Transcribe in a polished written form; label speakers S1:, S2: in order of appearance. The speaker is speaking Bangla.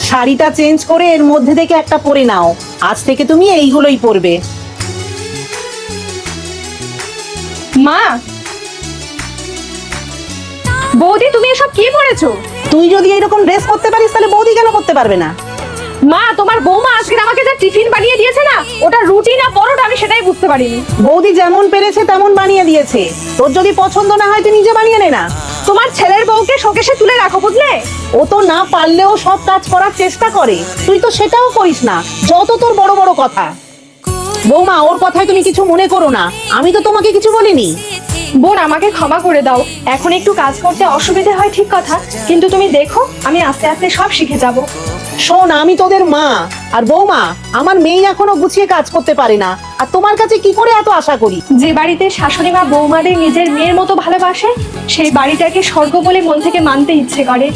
S1: শাড়িটা চেঞ্জ করে এর মধ্যে থেকে একটা পরে নাও। আজ থেকে তুমি এইগুলোই পরবে।
S2: মা, বৌদি তুমি এসব কি পরেছো?
S1: তুই যদি এরকম ড্রেস করতে পারিস তাহলে বৌদি কেন করতে পারবে না?
S2: মা, তোমার বৌমা আজকে আমাকে যা টিফিন বানিয়ে দিয়েছে না, ওটা রুটি না পরোটা আমি সেটাই বুঝতে পারিনি।
S1: বৌদি যেমন পেরেছে তেমন বানিয়ে দিয়েছে। তোর যদি পছন্দ না হয় তুই নিজে বানিয়ে নে না।
S2: তোমার ছেলের বউকে শোকেশে তুলে রাখো, বুঝলে?
S1: ও তো না পারলেও সব কাজ করার চেষ্টা করে, তুই তো সেটাও করিস না। যত তোর বড় বড় কথা। বৌমা, ওর কথায় তুমি কিছু মনে করো না, আমি তো তোমাকে কিছু বলিনি।
S2: বোন, আমাকে ক্ষমা করে দাও। এখন একটু কাজ করতে অসুবিধা হয় ঠিক কথা, কিন্তু তুমি দেখো আমি আস্তে আস্তে সব শিখে যাব।
S1: শোন, আমি তোদের মা। আর বৌমা, আমার মেয়ে এখনো গুছিয়ে কাজ করতে পারে না, আর তোমার কাছে কি করে এত আশা করি?
S2: যে বাড়িতে শাশুড়ি মা বৌমাদের নিজের মেয়ের মতো ভালোবাসে, সেই বাড়িটাকে স্বর্গ বলে মন থেকে মানতে ইচ্ছে করে।